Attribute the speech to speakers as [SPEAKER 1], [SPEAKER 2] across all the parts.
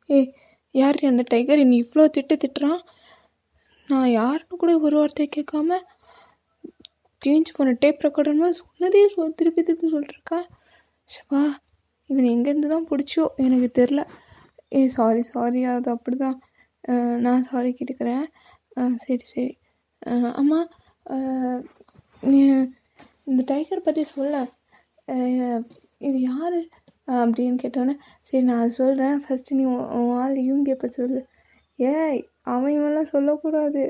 [SPEAKER 1] ஏய், யார் அந்த டைகர் என்னை இவ்வளோ திட்டுறான்? நான் யாருன்னு கூட ஒரு வார்த்தை கேட்காம சேஞ்ச் பண்ண டேப் ரெக்கார்டர்னு சொன்னதே திருப்பி திருப்பி சொல்லிட்டுருக்கா. ஷவா, இவன் எங்கேருந்து தான் பிடிச்சோ எனக்கு தெரில. சாரி அது அப்படி தான். நான் சாரி கேட்டுக்கிறேன். சரி. அம்மா, நீ இந்த டைகர் பற்றி சொல்ல, இது யார் அப்படின்னு கேட்டோன்னே, சரி நான் சொல்கிறேன், ஃபஸ்ட்டு நீ உன் ஆள் இவங்க எப்போ சொல்லு. ஏய், அவன் இவெல்லாம் சொல்லக்கூடாது.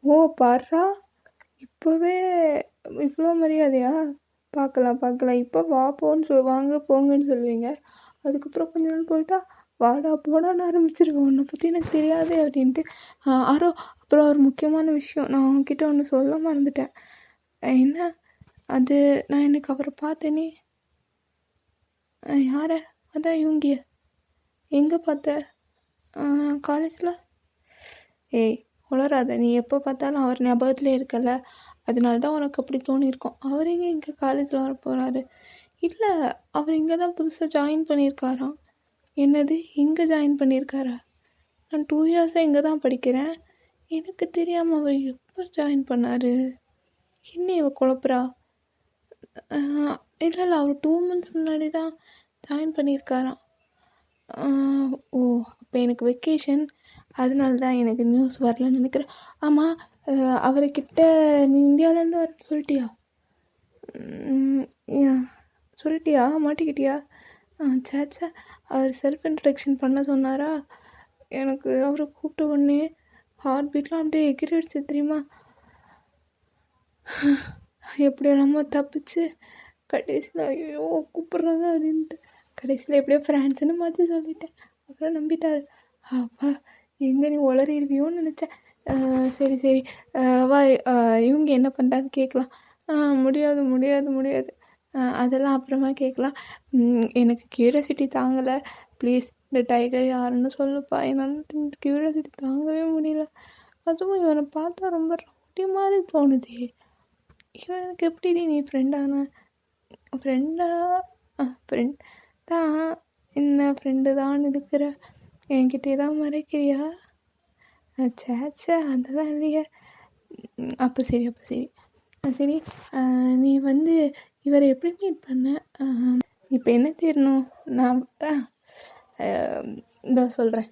[SPEAKER 1] ஓ பாரா, இப்போவே இவ்வளோ மரியாதையா? பார்க்கலாம் இப்போ வாங்க போங்கன்னு சொல்லுவீங்க, அதுக்கப்புறம் கொஞ்ச நாள் போயிட்டா வாடா போடான்னு ஆரம்பிச்சிருவேன். உன்னை பற்றி எனக்கு தெரியாது அப்படின்ட்டு. அப்புறம் ஒரு முக்கியமான விஷயம், நான் உன்கிட்ட ஒன்று சொல்ல மறந்துட்டேன். என்ன அது? நான் எனக்கு அவரை பார்த்தேனே. யார? அதான் இவங்க. எங்கே பார்த்த? காலேஜில். ஏய், உளராத. நீ எப்போ பார்த்தாலும் அவர் ஞாபகத்திலே இருக்கல, அதனால தான் உனக்கு அப்படி தோணியிருக்கோம். அவர் இங்கே காலேஜில் வர போகிறாரு? இல்லை, அவர் இங்கே தான் புதுசாக ஜாயின் பண்ணியிருக்காராம். என்னது, இங்கே ஜாயின் பண்ணியிருக்காரா? நான் 2 இயர்ஸாக இங்கே தான் படிக்கிறேன். எனக்கு தெரியாமல் அவர் எப்போ ஜாயின் பண்ணார்? என்ன இவ குழப்புறா? இல்லை அவர் 2 months முன்னாடி தான் ஜாயின் பண்ணியிருக்காராம். ஓ, அப்போ எனக்கு வெக்கேஷன், அதனால தான் எனக்கு நியூஸ் வரலன்னு நினைக்கிறேன். ஆமாம், அவர்கிட்ட நீ இந்தியாவிலேருந்து வர சொல்லிட்டியா? சொல்லிட்டியா? மாட்டிக்கிட்டியா? சேச்சா, அவர் செல்ஃப் இன்ட்ரடக்ஷன் பண்ண சொன்னாரா? எனக்கு அவரை கூப்பிட்ட உடனே ஹார்ட் பீட்லாம் அப்படியே எகிரிடுச்சு தெரியுமா? எப்படியோ நம்ம தப்பிச்சு கடைசியில் ஐயோ கூப்பிட்றாங்க அப்படின்ட்டு கடைசியில் எப்படியோ ஃப்ரான்ஸ்னு மாற்றி சொல்லிட்டேன். அப்புறம் நம்பிட்டார். அப்பா, எங்கே நீ உளறிடுவியோன்னு நினச்சேன். சரி, வா, இவங்க என்ன பண்ணுறான்னு கேட்கலாம். முடியாது, அதெல்லாம் அப்புறமா கேட்கலாம். எனக்கு க்யூரியாசிட்டி தாங்கலை. ப்ளீஸ், இந்த டைகர் யாருன்னு சொல்லுப்பா. என்னால் இந்த க்யூரியாசிட்டி தாங்கவே முடியல. அதுவும் இவனை பார்த்தா ரொம்ப ரவுடி மாதிரி தோணுதே. இவனுக்கு எப்படி நீ ஃப்ரெண்டான? ஃப்ரெண்ட் தான். என்ன ஃப்ரெண்டு தான் இருக்கிற? என்கிட்டே தான் மறைக்கிறியா? சேச்சா, அதெல்லாம் இல்லையே. அப்போ சரி, நீ வந்து இவரை எப்படி மீட் பண்ண? இப்போ என்ன தெரியணும்? நான் இதான் சொல்கிறேன்.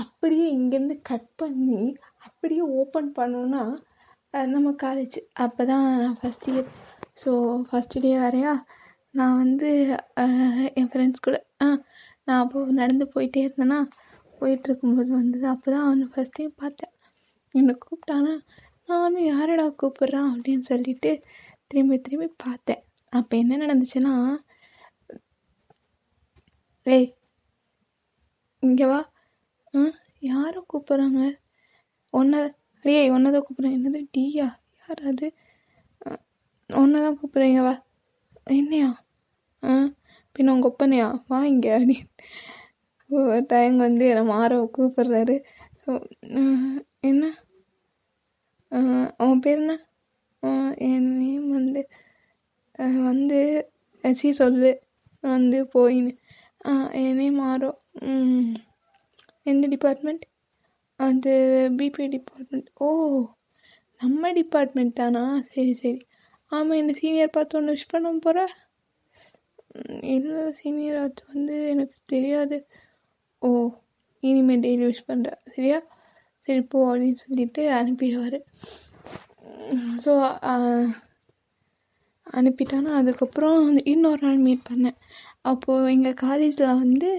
[SPEAKER 1] அப்படியே இங்கேருந்து கட் பண்ணி அப்படியே ஓப்பன் பண்ணோன்னா நம்ம காலேஜ். அப்போ தான் நான் first year. So first day வரையா நான் வந்து என் ஃப்ரெண்ட்ஸ் கூட நான் அப்போது நடந்து போயிட்டே இருந்தேன்னா, போயிட்டுருக்கும்போது வந்தது. அப்போ தான் அவனை ஃபஸ்ட் டைம் பார்த்தேன். என்னை கூப்பிட்டானா, நானும் யாரடா கூப்பிட்றான் அப்படின்னு சொல்லிட்டு திரும்பி பார்த்தேன். அப்போ என்ன நடந்துச்சுன்னா, ஏய் இங்கே வா, யாரை கூப்பிட்றாங்க? ஒன்றை தான் கூப்பிட்றேன். என்னது டீயா? யார் அது? ஒன்றை தான் கூப்பிட்றீங்க, வா. என்னையா? பின்ன உங்கள் ஒப்பனையா? வா இங்கே அப்படின்னு தயங்க வந்து என்னை மாறவை கூப்பிட்றாரு. என்ன அவன் பேர் என்ன? என் நேம் வந்து சொல்லு வந்து போயின்னு. என் நேம் ஆரோ. எந்த டிபார்ட்மெண்ட்? அது பிபி டிபார்ட்மெண்ட். ஓ, நம்ம டிபார்ட்மெண்ட் தானா? சரி. ஆமாம், என்ன சீனியர் பார்த்து ஒன்று விஷ் பண்ண போகிற? இல்லை, சீனியர் அது வந்து எனக்கு தெரியாது. ஓ, இனிமேல் டெய்லி விஷ் பண்ணுறேன், சரியா? சரி போ அப்படின்னு சொல்லிட்டு அனுப்பிடுவார். ஸோ அனுப்பிட்டானா அதுக்கப்புறம் இன்னொரு நாள் மீட் பண்ணேன். அப்போது எங்கள் காலேஜில் வந்து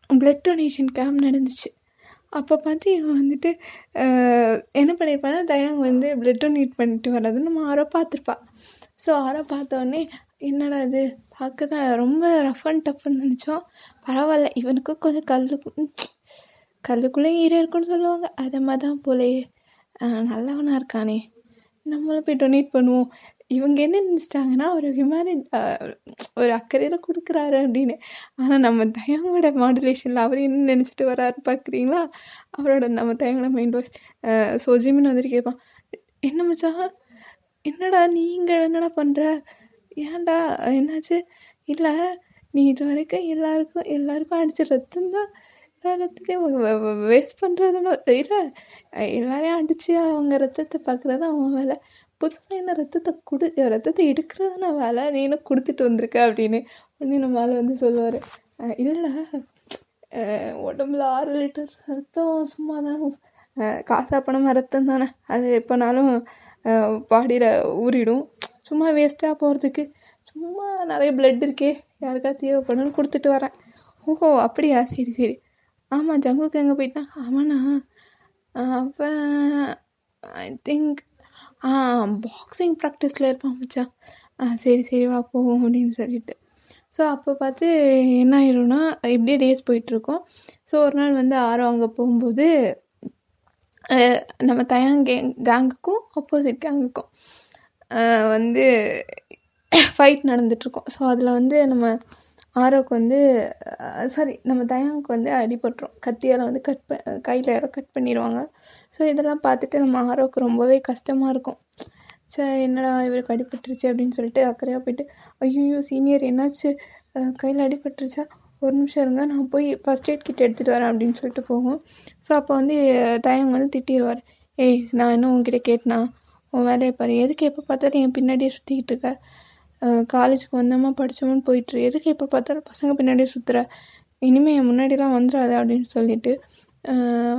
[SPEAKER 1] ப்ளட் டொனேஷன் கேம்ப் நடந்துச்சு. அப்போ பார்த்து இவன் வந்துட்டு என்ன பண்ணியிருப்பான்னா, தயாங்க வந்து ப்ளட் டொனேட் பண்ணிட்டு வர்றது நம்ம ஆரோ பார்த்துருப்பா. ஸோ ஆரோ பார்த்தோடனே என்னடா இது பார்க்க தான் ரொம்ப ரஃப் அண்ட் டஃப்னு நினச்சோம். பரவாயில்ல, இவனுக்கும் கொஞ்சம் கல்லுக்குள்ளே ஈரம் இருக்குன்னு சொல்லுவாங்க, அதை மாதிரி தான் போலையே, நல்லவனாக இருக்கானே, நம்மளும் போய் டொனேட் பண்ணுவோம். இவங்க என்ன நினச்சிட்டாங்கன்னா, ஒரு ஒரு அக்கறையில் கொடுக்குறாரு அப்படின்னு. ஆனால் நம்ம தயங்கோட மாடுலேஷனில் அவர் என்ன நினச்சிட்டு வராரு பார்க்குறீங்களா? அவரோட நம்ம தயங்கோட மைண்ட் வாய்ஸ். ஜிமின் வந்துட்டு கேட்பான், என்ன மச்சான், என்னடா நீங்கள் என்னடா பண்ணுற? ஏன்டா என்னாச்சு? இல்லை, நீ இது வரைக்கும் எல்லாருக்கும் அடித்த ரத்தம் தான், எல்லா ரத்தத்தையும் வேஸ்ட் பண்ணுறதுன்னு இல்லை, எல்லாரையும் அடித்து அவங்க ரத்தத்தை பார்க்குறது அவன் வேலை. புதுசாக என்ன ரத்தத்தை எடுக்கிறதுனா வேலை, நீ என்ன கொடுத்துட்டு வந்திருக்க அப்படின்னு உடனே நம்ம ஆள் வந்து சொல்லுவார், இல்லை உடம்புல 6 லிட்டர் ரத்தம் சும்மா தான், காசா பணமாக ரத்தம் தானே, அது எப்போனாலும் பாடியில் ஊறிடும், சும்மா வேஸ்ட்டாக போகிறதுக்கு சும்மா நிறைய பிளட் இருக்கே, யாருக்காவது தேவைப்படணும்னு கொடுத்துட்டு வரேன். ஓஹோ அப்படியா, சரி சரி. ஆமாம், ஜங்குக்கு எங்கே போயிட்டான்? அவனா அவன் ஐ திங்க் பாக்ஸிங் ப்ராக்டிஸில் இருப்பான் மச்சான். சரி சரி வா போவோம் அப்படின்னு சொல்லிட்டு. ஸோ அப்போ பார்த்து என்ன ஆயிடும்னா, இப்படியே டேஸ் போயிட்டுருக்கோம். ஸோ ஒரு நாள் வந்து ஆரோ அங்கே போகும்போது நம்ம தயாங் கேங்குக்கும் ஆப்போசிட் கேங்குக்கும் வந்து ஃபைட் நடந்துகிட்ருக்கோம். ஸோ அதில் வந்து நம்ம ஆரோவுக்கு வந்து நம்ம தயாங்குக்கு வந்து அடிபட்டுரும், கத்தியால் வந்து கையில் யாரோ கட் பண்ணிடுவாங்க. ஸோ இதெல்லாம் பார்த்துட்டு நம்ம ஆரோவுக்கு ரொம்பவே கஷ்டமாக இருக்கும். சரி என்னடா இவருக்கு அடிபட்டுருச்சு அப்படின்னு சொல்லிட்டு அக்கறையாக போயிட்டு, ஐயோ சீனியர் என்னாச்சு, கையில் அடிபட்டுருச்சா, ஒரு நிமிஷம் இருங்க நான் போய் ஃபஸ்ட் எய்ட் கிட் எடுத்துகிட்டு வரேன் அப்படின்னு சொல்லிட்டு போகும். ஸோ அப்போ வந்து தயங்க வந்து திட்டிடுவார், ஏய் நான் இன்னும் உங்ககிட்ட கேட்டேனா, உன் வேலையை பாரு, எதுக்கு எப்போ பார்த்தாலும் என் பின்னாடியே சுற்றிக்கிட்டு இருக்க, காலேஜுக்கு வந்தோமா படித்தோமான்னு போயிட்டுரு, எதுக்கு எப்போ பார்த்தாலும் பசங்க பின்னாடியே சுற்றுற, இனிமேல் என் முன்னாடிலாம் வந்துடாத அப்படின்னு சொல்லிட்டு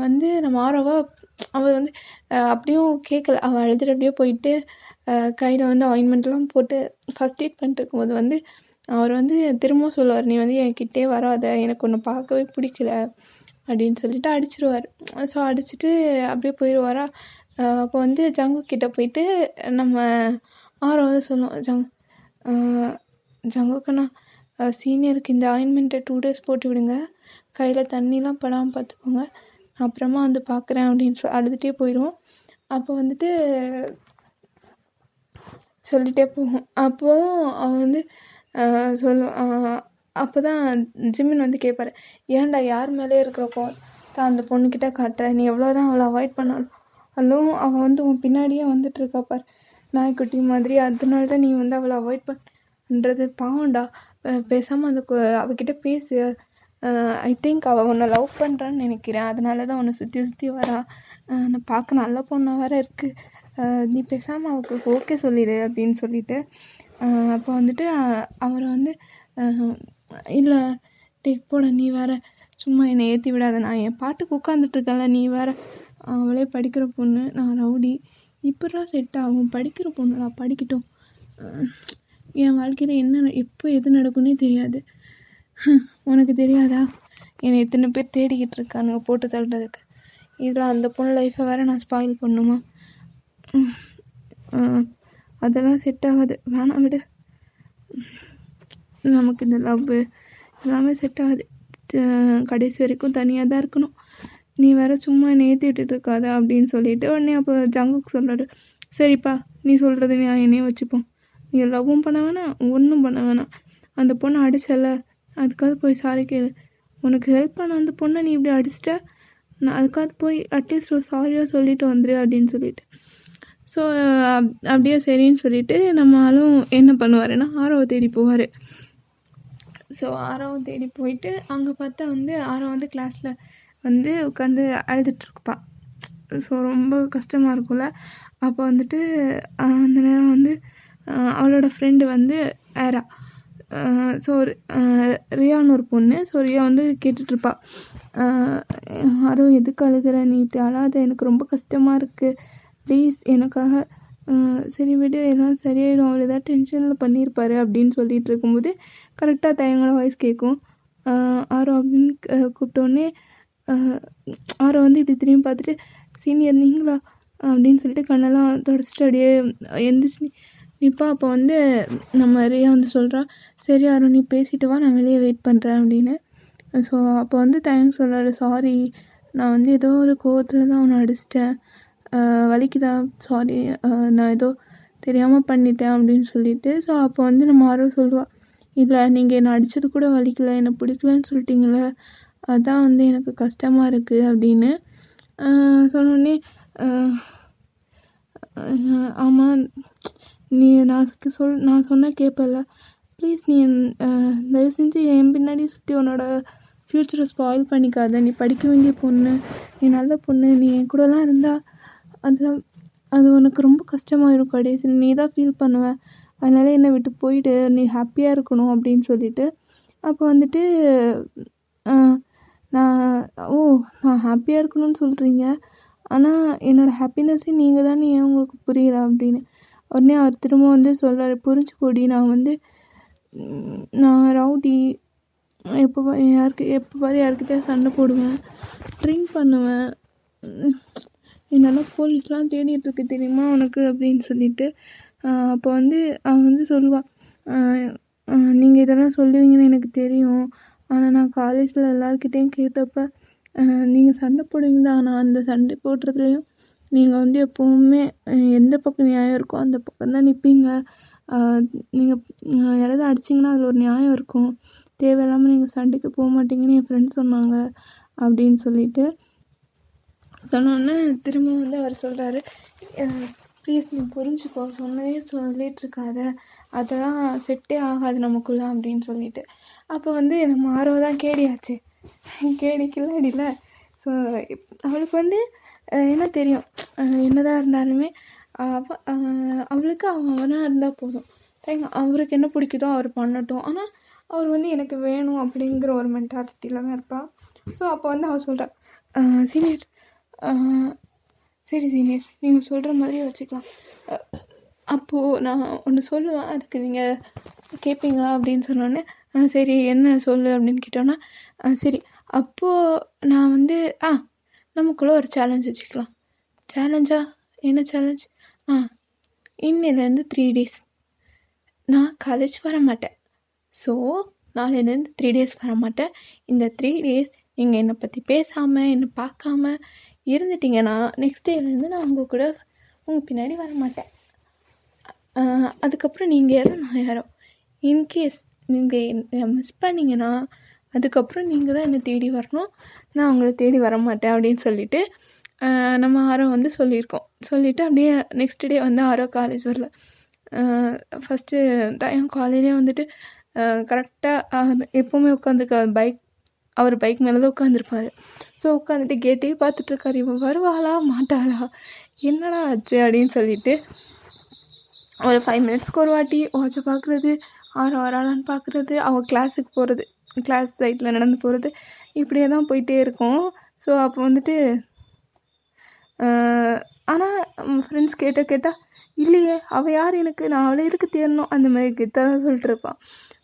[SPEAKER 1] வந்து நம்ம ஆரோவா அவள் வந்து அப்படியும் கேட்கல, அவள் அழுதுட்டு அப்படியே போயிட்டு கையில் வந்து ஆயின்மெண்ட்லாம் போட்டு ஃபஸ்ட் எய்ட் பண்ணிட்டு இருக்கும்போது வந்து அவர் வந்து திரும்பவும் சொல்லுவார், நீ வந்து என்கிட்டே வராத, எனக்கு ஒன்று பார்க்கவே பிடிக்கல அப்படின்னு சொல்லிட்டு அடிச்சிருவார். ஸோ அடிச்சுட்டு அப்படியே போயிடுவாரா. அப்போ வந்து ஜங்கு கிட்டே போயிட்டு நம்ம ஆரோ வந்து சொல்லுவோம், ஜங்குக்கண்ணா சீனியருக்கு இந்த ஆயின்மெண்ட்டை 2 days போட்டு விடுங்க, கையில் தண்ணிலாம் படாமல் பார்த்துக்கோங்க, அப்புறமா வந்து பார்க்குறேன் அப்படின்னு அழுதுகிட்டே போயிடுவோம். அப்போ வந்துட்டு சொல்லிகிட்டே போகும். அப்போவும் அவன் வந்து சொல்லுவான். அப்போ தான் ஜிம்மின் வந்து கேட்பாரு, ஏன்டா யார் மேலே இருக்கிறப்போ தான் அந்த பொண்ணுக்கிட்ட காட்டுற, நீ எவ்வளோ தான் அவளை அவாய்ட் பண்ணாலும் அவள் வந்து உன் பின்னாடியே வந்துட்டு இருக்கா பார் நாய்க்குட்டி மாதிரி, அதனால தான் நீ வந்து அவளை அவாய்ட் பண்ணுறது பாவம்டா, பேசாமல் அந்த அவகிட்ட பேசு, ஐ திங்க் அவள் உன்னை லவ் பண்ணுறான்னு நினைக்கிறேன், அதனால தான் உன்னை சுற்றி வரா, நான் பார்க்க நல்ல பொண்ணாக வேறு இருக்குது, நீ பேசாமல் அவளுக்கு ஓகே சொல்லிடு அப்படின்னு சொல்லிட்டு அப்போ வந்துட்டு அவரை வந்து இல்லை போட, நீ வேறு சும்மா என்னை ஏற்றி விடாத, நான் என் பாட்டுக்கு உட்காந்துட்ருக்கேன்ல, நீ வேறு அவளே படிக்கிற பொண்ணு, நான் ரவுடி, இப்போதான் செட் ஆகும், படிக்கிற பொண்ணு நான் படிக்கட்டும், என் வாழ்க்கையில் என்ன எப்போ எது நடக்கும்னே தெரியாது, உனக்கு தெரியாதா என்னை எத்தனை பேர் தேடிக்கிட்டு இருக்கானுங்க போட்டு தள்ளுறதுக்கு, இதில் அந்த பொண்ணு லைஃப்பை வேறு நான் ஸ்பாயில் பண்ணுமா, அதெல்லாம் செட் ஆகாது, வேணாம் விடு, நமக்கு இந்த லவ் எல்லாமே செட் ஆகாது, கடைசி வரைக்கும் தனியாக தான் இருக்கணும், நீ வேறு சும்மா நேர்த்தி விட்டுட்டு இருக்காத அப்படின்னு சொல்லிட்டு உடனே அப்போ ஜங்குக்கு சொல்கிறாரு, சரிப்பா நீ சொல்கிறது என்னையும் வச்சுப்போம், நீ லவ்வும் பண்ண வேணாம் ஒன்றும் பண்ண வேணாம், அந்த பொண்ணை அடிச்சல அதுக்காக போய் சாரி கேளு, உனக்கு ஹெல்ப் பண்ண அந்த பொண்ணை நீ இப்படி அடிச்சிட்ட, நான் அதுக்காக போய் அட்லீஸ்ட் ஒரு சாரியாக சொல்லிட்டு வந்துரு அப்படின்னு சொல்லிட்டு. ஸோ அப்படியே சரின்னு சொல்லிவிட்டு நம்ம ஆளும் என்ன பண்ணுவாருன்னா ஆரோவை தேடி போவார். ஸோ ஆரோவை தேடி போயிட்டு அங்கே பார்த்தா வந்து ஆரோ வந்து கிளாஸில் வந்து உட்காந்து அழுதுட்டுருப்பா. ஸோ ரொம்ப கஷ்டமாக இருக்கும்ல. அப்போ வந்துட்டு அந்த நேரம் வந்து அவளோட ஃப்ரெண்டு வந்து ஏரா, ஸோ ரியான்னு ஒரு பொண்ணு. ஸோ ரியா வந்து கேட்டுட்ருப்பா, ஆரோ எதுக்கு அழுகிற, நீ அழாத, எனக்கு ரொம்ப கஷ்டமாக இருக்குது, ப்ளீஸ் எனக்காக, சரி விடு எல்லாம் சரியாயிடும், அவர் ஏதாவது டென்ஷனில் பண்ணியிருப்பாரு அப்படின்னு சொல்லிட்டு இருக்கும்போது கரெக்டாக தயங்களோட வாய்ஸ் கேட்கும். ஆரோ அப்படின்னு கூப்பிட்டோடனே ஆரோ வந்து இப்படி திரும்பி பார்த்துட்டு, சீனியர் நீங்களா அப்படின்னு சொல்லிட்டு கண்ணெல்லாம் தொடச்சிட்டு அப்படியே எந்திரிச்சு நிற்பா. அப்போ வந்து நம்ம ரியா வந்து சொல்கிறா, சரி ஆரோ நீ பேசிட்டு வா, நான் வெளியே வெயிட் பண்ணுறேன் அப்படின்னு. ஸோ அப்போ வந்து தயங்க சொல்கிறாரு, சாரி நான் வந்து ஏதோ ஒரு கோவத்தில் தான் அவனை அடிச்சிட்டேன், வலிக்குதா, சாரி நான் ஏதோ தெரியாமல் பண்ணிட்டேன் அப்படின்னு சொல்லிட்டு. ஸோ அப்போ வந்து நம்ம ஆரோ சொல்லுவாள், இல்லை நீங்கள் என்னை அடித்தது கூட வலிக்கல, என்னை பிடிக்கலன்னு சொல்லிட்டீங்களே, அதுதான் வந்து எனக்கு கஷ்டமாக இருக்குது அப்படின்னு சொன்னோடனே, ஆமாம் நீ நான் சொன்னால் கேட்பல, ப்ளீஸ் நீ தயவு செஞ்சு என் பின்னாடி சுற்றி உன்னோட ஃப்யூச்சரை ஸ்பாயில் பண்ணிக்காத. நீ படிக்க வேண்டிய பொண்ணு, நீ நல்ல பொண்ணு, நீ என் கூடலாம் இருந்தால் அதில் அது உனக்கு ரொம்ப கஷ்டமாயிடும், கடைசி நீ தான் ஃபீல் பண்ணுவ. அதனால் என்னை விட்டு போயிடு, நீ ஹாப்பியாக இருக்கணும் அப்படின்னு சொல்லிட்டு. அப்போ வந்துட்டு நான் நான் ஹாப்பியாக இருக்கணும்னு சொல்கிறீங்க, ஆனால் என்னோடய ஹாப்பினஸ்ஸே நீங்கள் தானே, ஏன் உங்களுக்கு புரியல அப்படின்னு. உடனே அவர் திரும்ப வந்து சொல்கிறாரு, புரிஞ்சுக்கோடி, நான் ரவுடி, எப்போ பாரு யாருக்கிட்டே சண்டை போடுவேன், ட்ரிங்க் பண்ணுவேன், என்னெல்லாம் போலீஸ்லாம் தேடிட்டுருக்கு தெரியுமா உனக்கு அப்படின்னு சொல்லிட்டு. அப்போ வந்து அவன் வந்து சொல்லுவான், நீங்கள் இதெல்லாம் சொல்லுவீங்கன்னு எனக்கு தெரியும், ஆனால் நான் காலேஜில் எல்லாருக்கிட்டேயும் கேட்டப்போ நீங்கள் சண்டை போடுவீங்களா, ஆனால் அந்த சண்டை போடுறதுலையும் நீங்கள் வந்து எப்போவுமே எந்த பக்கம் நியாயம் இருக்கோ அந்த பக்கம் தான் நிற்பீங்க. நீங்கள் யாராவது அடிச்சிங்கன்னா அதில் ஒரு நியாயம் இருக்கும், தேவையில்லாமல் நீங்கள் சண்டைக்கு போக மாட்டீங்கன்னு என் ஃப்ரெண்ட்ஸ் சொன்னாங்க அப்படின்னு சொல்லிட்டு சொன்னோன்னே திரும்ப வந்து அவர் சொல்கிறாரு, ப்ளீஸ் நீ புரிஞ்சுக்கோ, சொன்னதே சொல்லிகிட்ருக்காத, அதெல்லாம் செட்டே ஆகாது நமக்குள்ளே அப்படின்னு சொல்லிட்டு. அப்போ வந்து நம்ம ஆர்வம் தான் கேடியாச்சு, கில்லாடியில். ஸோ அவளுக்கு வந்து என்ன தெரியும், என்னதான் இருந்தாலுமே அவளுக்கு அவனாக இருந்தால் போதும், அவருக்கு என்ன பிடிக்குதோ அவர் பண்ணட்டும், ஆனால் அவர் வந்து எனக்கு வேணும் அப்படிங்கிற ஒரு மென்டாலிட்டியில் தான் இருப்பாள். ஸோ அப்போ வந்து அவள் சொல்கிறா, சீனியர், சரி சீனியர், நீங்கள் சொல்கிற மாதிரியே வச்சுக்கலாம், அப்போது நான் ஒன்று சொல்லுவேன், அதுக்கு நீங்கள் கேட்பீங்களா அப்படின்னு சொன்னோன்னே, சரி என்ன சொல்லு அப்படின்னு கேட்டோன்னா, சரி அப்போது நான் வந்து நமக்குள்ளே ஒரு சேலஞ்ச் வச்சுக்கலாம். சேலஞ்சா? என்ன சேலஞ்ச்? இன்னிலேருந்து 3 days நான் காலேஜ் வர மாட்டேன். ஸோ நாளையிலேருந்து 3 days வர மாட்டேன். இந்த 3 days நீங்கள் என்னை பற்றி பேசாமல் என்னை பார்க்காம இருந்துட்டிங்கன்னா நெக்ஸ்ட் டேலேருந்து நான் உங்கள் பின்னாடி வர மாட்டேன். அதுக்கப்புறம் நீங்கள் யாரோ நான் யாரோ, இன்கேஸ் நீங்கள் மிஸ் பண்ணிங்கன்னா அதுக்கப்புறம் நீங்கள் தான் என்னை தேடி வரணும், நான் உங்களை தேடி வர மாட்டேன் அப்படின்னு சொல்லிவிட்டு நம்ம ஆரோ வந்து சொல்லிவிட்டு அப்படியே நெக்ஸ்ட் டே வந்து ஆரோ காலேஜ் வரல. ஃபஸ்ட்டு டைம் காலையிலே வந்துட்டு கரெக்டாக எப்போவுமே உட்காந்துருக்காரு, அவர் பைக் மேலே தான் உட்காந்துருப்பார். ஸோ உட்காந்துட்டு கேட்டே பார்த்துட்ருக்காரு, இவன் வருவாளா மாட்டாளா, என்னடா ஆச்சு அப்படின்னு சொல்லிட்டு ஒரு 5 minutesக்கு ஒரு வாட்டி வாட்சை பார்க்குறது, ஆரோ வராளான்னு பார்க்குறது, அவள் கிளாஸுக்கு போகிறது, கிளாஸ் சைட்டில் நடந்து போகிறது, இப்படியே தான் போயிட்டே இருக்கும். ஸோ அப்போ வந்துட்டு ஆனால் ஃப்ரெண்ட்ஸ் கேட்டால் இல்லையே அவள் யார், எனக்கு நான் அவளை எதுக்கு தேடணும், அந்த மாதிரி கெத்தாக தான் சொல்லிட்டு இருப்பான்.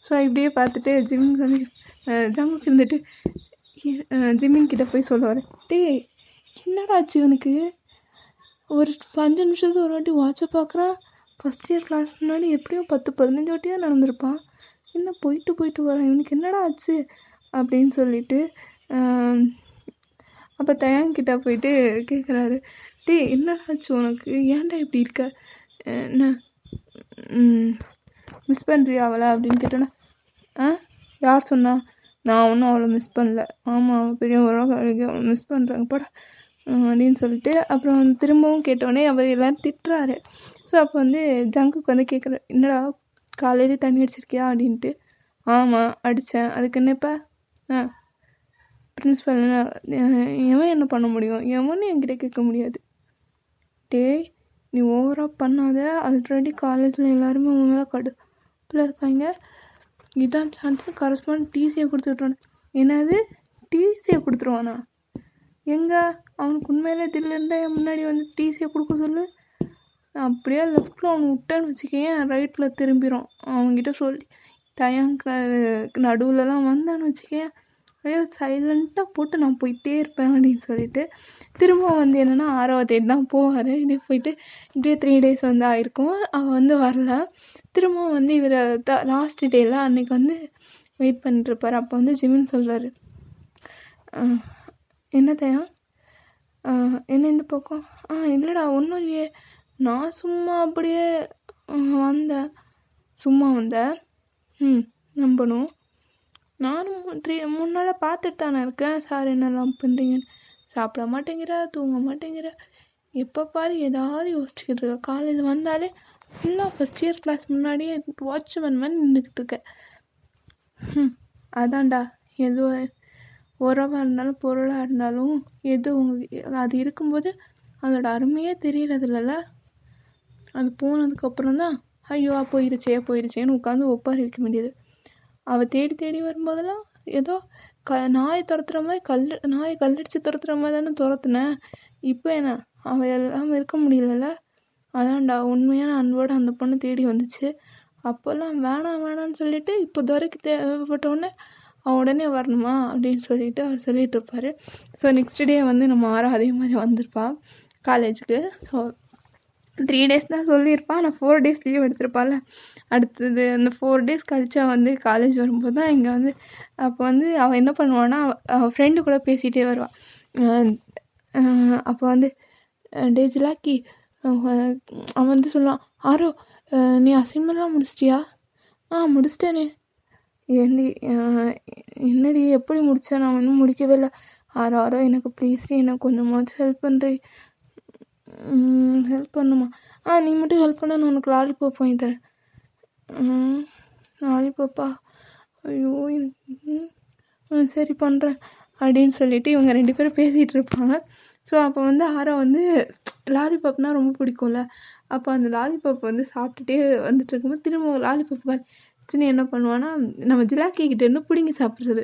[SPEAKER 1] ஸோ இப்படியே பார்த்துட்டு ஜிமின் வந்து ஜங்குக்கு இருந்துட்டு ஜிமின் கிட்டே போய் சொல்லுவார், டேய் என்னடாச்சு இவனுக்கு, ஒரு 5 நிமிஷத்துக்கு ஒரு வாட்டி வாட்சை பார்க்குறான், ஃபஸ்ட் இயர் கிளாஸ் முன்னாடி எப்படியும் 10-15 வாட்டியாக நடந்திருப்பான், என்ன போயிட்டு வரான், இவனுக்கு என்னடா ஆச்சு அப்படின்னு சொல்லிட்டு அப்போ தயாங்கிட்ட போயிட்டு கேட்குறாரு, டேய் என்னடா ஆச்சு உனக்கு, ஏன்டா இப்படி இருக்க, என்ன மிஸ் பண்ணுறியா அவளை அப்படின்னு கேட்டோன்னா, யார் சொன்னா, நான் ஒன்றும் அவளை மிஸ் பண்ணல, ஆமாம் அவள் பெரிய உலக அழகி, அவளை மிஸ் பண்ணுறாங்க போட அப்படின்னு சொல்லிட்டு அப்புறம் திரும்பவும் கேட்டோடனே அவர் எல்லோரும் திட்டுறாரு. ஸோ அப்போ வந்து ஜங்குக்கு வந்து கேட்குற, என்னடா காலையிலே தண்ணி அடிச்சிருக்கியா அப்படின்ட்டு. ஆமாம் அடித்தேன், அதுக்கு என்ன இப்போ, பிரின்ஸிபல் எவன் என்ன பண்ண முடியும், எவனும் என்கிட்ட கேட்க முடியாது. டேய் நீ ஓவராக பண்ணாத, ஆல்ரெடி காலேஜில் எல்லாருமே உன் மேலே கடுப்பில் இருக்காங்க, இதான் சான்ஸ், கரஸ்பாண்ட் டிசியை கொடுத்துட்றானு. என்னது டிசியை கொடுத்துருவானா, எங்கே அவனுக்கு உண்மையிலே தில் இருந்தால் என் முன்னாடி வந்து டிசியை கொடுக்க சொல்லு, அப்படியே லெஃப்டில் அவனை விட்டேன்னு வச்சுக்கேன், ரைட்டில் திரும்பிடும், அவங்ககிட்ட சொல்லி டயங்க்கு நடுவில்லாம் வந்தான்னு வச்சுக்கேன், அப்படியே சைலண்ட்டாக போட்டு நான் போயிட்டே இருப்பேன் அப்படின்னு சொல்லிட்டு திரும்ப வந்து என்னென்னா 6வது தேதி தான் போவார். இப்படியே போயிட்டு இப்படியே 3 days வந்து ஆயிருக்கும், அவள் வந்து வரல. திரும்பவும் வந்து இவர் லாஸ்ட் டேயில் அன்றைக்கி வந்து வெயிட் பண்ணிட்டுருப்பார். அப்போ வந்து ஜிமின் சொல்கிறாரு, என்ன தயா, என்ன இந்த பக்கம், இல்லைடா ஒன்றும் இல்லையே, நான் சும்மா அப்படியே வந்தேன், சும்மா வந்தேன், நம்பணும், நானும் 3 நாளாக பார்த்துட்டு தானே இருக்கேன், சார் என்னெல்லாம் பண்ணுறீங்கன்னு, சாப்பிட மாட்டேங்கிற, தூங்க மாட்டேங்கிற, எப்போ பாரு ஏதாவது யோசிச்சுக்கிட்டு இருக்க, காலேஜ் வந்தாலே ஃபுல்லாக ஃபஸ்ட் இயர் கிளாஸ் முன்னாடியே வாட்ச்மேன் மாதிரி நின்றுக்கிட்டு இருக்கேன். அதான்டா, எதுவும் உறவாக இருந்தாலும் பொருளாக இருந்தாலும் எது அது இருக்கும்போது அதோட அருமையே தெரியறது இல்லைல்ல. அது போனதுக்கப்புறம் தான் ஐயோ போயிருச்சேன்னு உட்காந்து ஒப்பாரி வைக்க வேண்டியது. அவள் தேடி தேடி வரும்போதெல்லாம் ஏதோ நாயை துரத்துற மாதிரி நாயை கல்லடிச்சு துரத்துற மாதிரி தானே துரத்துனேன். இப்போ என்ன அவள் எல்லாம் இருக்க முடியலல்ல. அதான்டா, உண்மையான அன்போடு அந்த பொண்ணு தேடி வந்துச்சு. அப்போல்லாம் வேணான்னு சொல்லிட்டு இப்போ துறைக்கு தேவைப்பட்டவுடனே அவன் உடனே வரணுமா அப்படின்னு சொல்லிட்டு அவர் சொல்லிட்டு இருப்பார். ஸோ நெக்ஸ்ட் டே வந்து நம்ம அதே மாதிரி வந்திருப்பாள் காலேஜுக்கு. ஸோ 3 days தான் சொல்லியிருப்பாள், ஆனால் 4 days லீவ் எடுத்திருப்பாள். அடுத்தது அந்த 4 days கழிச்சா வந்து காலேஜ் வரும்போது தான் இங்கே வந்து அப்போ வந்து அவள் என்ன பண்ணுவான்னா, அவள் ஃப்ரெண்டு கூட பேசிகிட்டே வருவாள். அப்போ வந்து டே ஜிலாக்கி அவன் வந்து சொல்லுவான், ஆரோ நீ அசைன்மெண்ட்லாம் முடிச்சிட்டியா? முடிச்சிட்டேனே. என்னடி எப்படி முடித்தேன்? நான் இன்னும் முடிக்கவே இல்லை. ஆரோ எனக்கு ப்ளீஸ்ரி, எனக்கு கொஞ்சமாச்சும் ஹெல்ப் பண்ணுறி. ஹெல்ப் பண்ணுமா? நீ மட்டும் ஹெல்ப் பண்ண, நான் உனக்கு லாலிபாப் வாங்கி தரேன். லாலிபாப்பா? ஐயோ சரி பண்ணுறேன் அப்படின்னு சொல்லிட்டு இவங்க 2 பேரும் பேசிகிட்டு இருப்பாங்க. ஸோ அப்போ வந்து ஆரோ வந்து லாலிபாப்னால் ரொம்ப பிடிக்கும்ல. அப்போ அந்த லாலிபாப் வந்து சாப்பிட்டுட்டே வந்துட்டு இருக்கும்போது திரும்ப லாலிபாப் சின்ன என்ன பண்ணுவான்னா, நம்ம ஜிலாக்கிக்கிட்டேருந்து பிடிங்கி சாப்பிட்றது.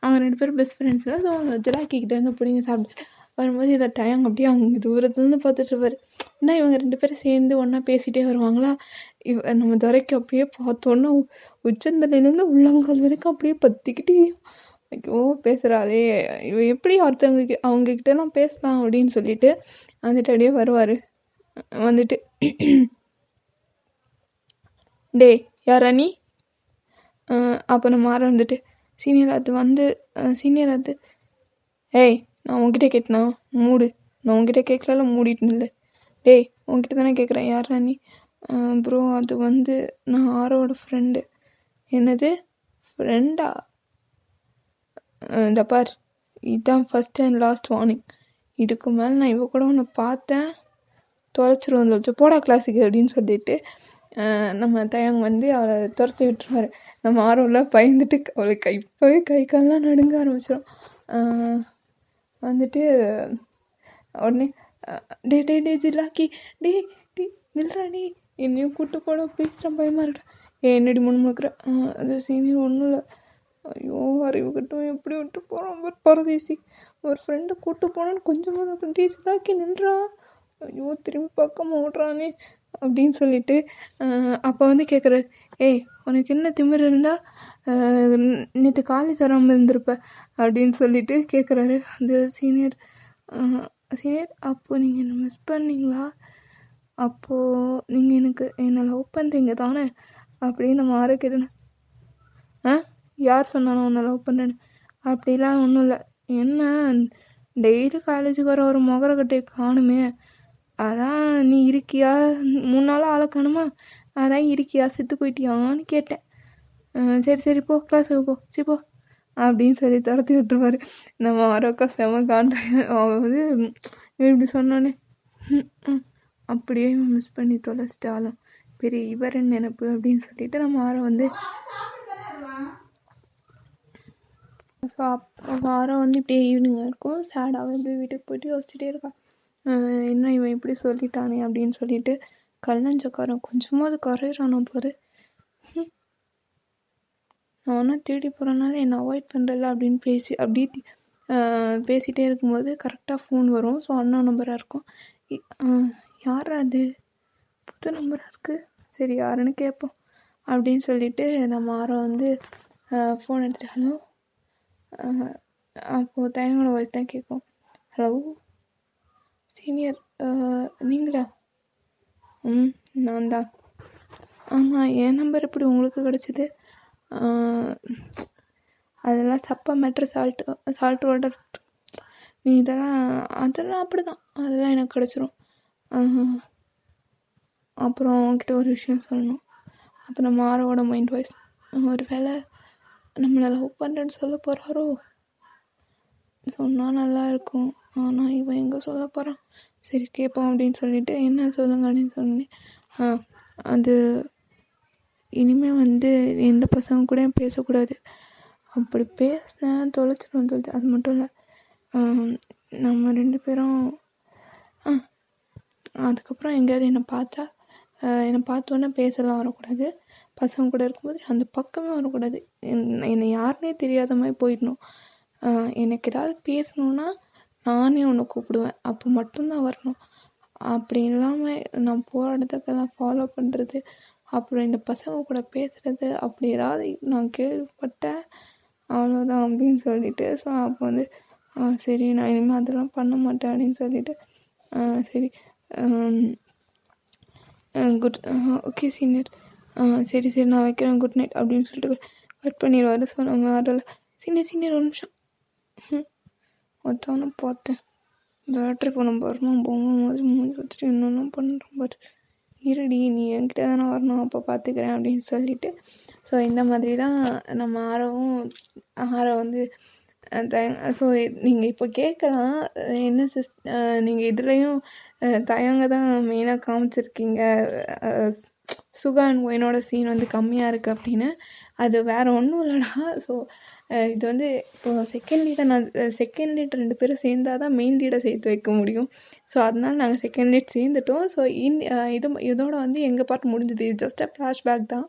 [SPEAKER 1] அவங்க 2 பேரும் பெஸ்ட் ஃப்ரெண்ட்ஸில். ஸோ அவங்க ஜிலாக்கிக்கிட்டேருந்து பிடிங்கி சாப்பிட்டு வரும்போது இதை டயம் அப்படியே அவங்க தூரத்துலேருந்து பார்த்துட்டு இருப்பார். ஏன்னா இவங்க 2 பேரும் சேர்ந்து ஒன்றா பேசிகிட்டே வருவாங்களா. நம்ம துறைக்கு அப்படியே பார்த்தோன்னா உச்சந்தலையிலேருந்து உள்ளங்கால் வரைக்கும் அப்படியே பற்றிக்கிட்டே ஐயோ பேசுகிறாளே, இவ எப்படி அவங்கக்கிட்டலாம் பேசலாம் அப்படின்னு சொல்லிட்டு வந்துட்டு அப்படியே வருவார். வந்துட்டு டே யாரா நீ? அப்போ நம்ம வந்துட்டு சீனியர் அது ஏய் நான் உங்ககிட்ட கேட்டனா மூடு, நான் உங்ககிட்ட கேட்கல மூடிட்டுன்னு இல்லை. டேய் உங்ககிட்ட தானே கேட்குறேன், யாரா நீ? ப்ரோ அது வந்து நான் ஆரோட ஃப்ரெண்டு. என்னது ஃப்ரெண்டா? இந்த பார், இதுதான் ஃபஸ்ட் அண்ட் லாஸ்ட் வார்னிங். இதுக்கு மேலே நான் இவ கூட ஒன்று பார்த்தேன் தொலைச்சிருவோம் சொல்லிச்சு, போடா கிளாஸுக்கு அப்படின்னு சொல்லிட்டு நம்ம தயங் வந்து அவளை துரத்தி விட்டுருவார். நம்ம ஆர்வம்லாம் பயந்துட்டு அவளுக்கு இப்போவே கை கால்லாம் நடுங்க ஆரம்பிச்சிடும். வந்துட்டு உடனே டே ஜில்லாக்கி டே நில்றா, நீ என்னையும் கூப்பிட்டு போட பேசுகிறேன், பயமாக இருக்கா. என்னடி முன்முழுக்கிற? அது சீனியர் ஒன்றும் இல்லை. ஐயோ அறிவுக்கட்டும், எப்படி விட்டு போகிறோம் பரதேசி. ஒரு ஃப்ரெண்டை கூப்பிட்டு போனான்னு கொஞ்சமாக டே ஜில்லாக்கி நின்றா. ஐயோ திரும்பி பார்க்காம ஓடுறானே அப்படின்னு சொல்லிட்டு அப்போ வந்து கேட்குறாரு, ஏய் உனக்கு என்ன திமிர் இருந்தால் நேற்று காலேஜ் வராமல் இருந்திருப்ப அப்படின்னு சொல்லிட்டு கேட்குறாரு அந்த சீனியர். அப்போது நீங்கள் என்ன மிஸ் பண்ணீங்களா? அப்போது நீங்கள் என்னை லவ் பண்ணுறீங்க தானே அப்படின்னு நம்ம ஆரோ கேட்டேன். யார் சொன்னாலும் உன்னை லவ் பண்ணுறேன்னு? அப்படிலாம் ஒன்றும் இல்லை. என்ன டெய்லி காலேஜுக்கு வர ஒரு முகரக்கட்டையை காணுமே, அதான் நீ இருக்கியா? 3 நாளாக ஆளை காணுமா, அதான் இருக்கியா செத்து போயிட்டியான்னு கேட்டேன். சரி போ கிளாஸுக்கு போ அப்படின்னு சொல்லி துரத்தி விட்டுருவாரு. நம்ம ஆரோக்கா செம அவன் வந்து இப்படி சொன்னானே அப்படியே மிஸ் பண்ணி தொலைச்சிட்டாலும் பெரிய இவரன் நினைப்பு அப்படின்னு சொல்லிட்டு நம்ம ஆரோ வந்து வாரம் வந்து இப்படியே ஈவினிங்காக இருக்கும். சேடாக இப்படி வீட்டுக்கு போயிட்டு யோசிச்சுட்டே இருக்கான், இன்னும் இவன் இப்படி சொல்லிட்டானே அப்படின்னு சொல்லிட்டு. கல்லஞ்சக்காரன் கொஞ்சமாவது குறையிறானோ பாரு. நான் ஒன்றா தேடி போகிறனால என்னை அவாய்ட் பண்ணுறல அப்படின்னு பேசிகிட்டே இருக்கும்போது கரெக்டாக ஃபோன் வரும். ஸோ அண்ணா நம்பராக இருக்கும். யார் அது, புது நம்பராக இருக்குது, சரி யாருன்னு கேட்போம் அப்படின்னு சொல்லிட்டு நம்ம ஆரோ வந்து ஃபோன் எடுத்துகிட்டு ஹலோ. அப்போது தயங்களோட வாய்ஸ் தான் கேட்கும். ஹலோ சீனியர் நீங்களா? நான் தான். ஆமாம், என் நம்பர் எப்படி உங்களுக்கு கிடச்சிது? அதெல்லாம் சப்பா மேட்ரு, சால்ட் வாட்டர். நீ அதெல்லாம் அப்படி தான், அதெல்லாம் எனக்கு கிடச்சிரும். அப்புறம் உங்ககிட்ட ஒரு விஷயம் சொல்லணும். அப்போ நம்ம ஆரோட மைண்ட் வாய்ஸ், ஒரு வேளை நம்மளை லவ் பண்ணுறேன்னு சொல்ல போகிறாரோ? சொன்னால் நல்லா இருக்கும், ஆனால் இவன் எங்கே சொல்ல போகிறான், சரி கேட்போம் அப்படின்னு சொல்லிட்டு என்ன சொல்லுங்க அப்படின்னு சொன்னேன். அது இனிமேல் வந்து எந்த பசங்க கூடயும் பேசக்கூடாது. அப்படி பேசினேன் தொலைச்சிடும். அது மட்டும் இல்லை, நம்ம 2 பேரும் அதுக்கப்புறம் எங்கேயாவது என்னை பார்த்தோன்னே பேசலாம் வரக்கூடாது. பசங்க கூட இருக்கும்போது அந்த பக்கமே வரக்கூடாது. என்னை யாருன்னே தெரியாத மாதிரி போயிடணும். எனக்கு ஏதாவது பேசணுன்னா நானே உன்னை கூப்பிடுவேன், அப்போ மட்டும்தான் வரணும். அப்படி இல்லாமல் நான் போகிற இடத்துக்கெல்லாம் ஃபாலோ பண்ணுறது, அப்புறம் இந்த பசங்க கூட பேசுகிறது, அப்படி ஏதாவது நான் கேள்விப்பட்டேன் அவ்வளோதான் அப்படின்னு சொல்லிட்டு, ஸோ அப்போ வந்து சரி நான் இனிமேல் அதெல்லாம் பண்ண மாட்டேன் அப்படின்னு சொல்லிட்டு, சரி குட் ஓகே சீனியர், சரி நான் வைக்கிறேன், குட் நைட் அப்படின்னு சொல்லிட்டு கட் பண்ணிடுவார். ஸோ நம்ம வரல. சீனியர் ஒரு நிமிஷம் ஒருத்தவனை பார்த்தேன், பேட்ரி போன பாருமா போகும்போது மூஞ்சி வச்சுட்டு இன்னொன்று பண்ணுறோம் பாரு, இருடி நீ என்கிட்ட தானே வரணும், அப்போ பார்த்துக்கிறேன் அப்படின்னு சொல்லிட்டு. ஸோ இந்த மாதிரி தான் நம்ம ஆரோ வந்து ஸோ நீங்கள் இப்போ கேட்கலாம், என்ன நீங்கள் இதுலேயும் தயங்க தான் மெயினாக காமிச்சிருக்கீங்க, சுகா அண்ட் ஒயினோட சீன் வந்து கம்மியாக இருக்குது அப்படின்னு. அது வேறு ஒன்றும் இல்லைடா. ஸோ இது வந்து இப்போது செகண்ட் லீடை நான் செகண்ட் லீட் 2 பேரும் சேர்ந்தால் தான் மெயின் லீடை சேர்த்து வைக்க முடியும். ஸோ அதனால் நாங்கள் செகண்ட் லீட் சேர்ந்துட்டோம். ஸோ இதோட வந்து எங்கள் பார்ட் முடிஞ்சுது. இது ஜஸ்ட் ஃப்ளாஷ்பேக் தான்.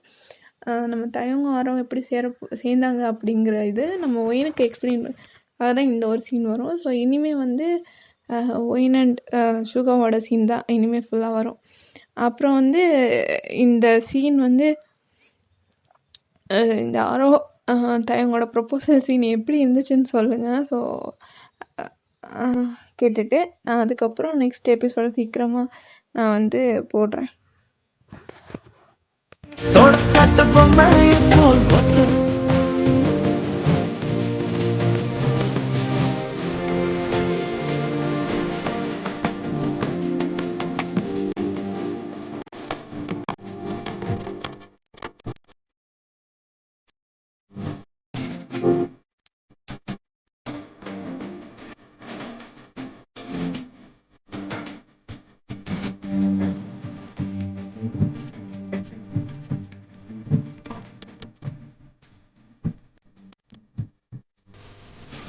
[SPEAKER 1] நம்ம தயங்க ஆரம் எப்படி சேர்ந்தாங்க அப்படிங்கிற இது நம்ம ஒயினுக்கு எக்ஸ்பிளைன் அதுதான் இந்த ஒரு சீன் வரும். ஸோ இனிமேல் வந்து ஒயின் அண்ட் சுகாவோட சீன் தான் இனிமேல் ஃபுல்லாக வரும். அப்புறம் வந்து இந்த சீன் வந்து இந்த ஆரோ தயங்கோட ப்ரொப்போசல் சீன் எப்படி இருந்துச்சுன்னு சொல்லுங்கள். ஸோ கேட்டுட்டு நான் அதுக்கப்புறம் நெக்ஸ்ட் எபிசோட சீக்கிரமாக நான் வந்து போடுறேன்.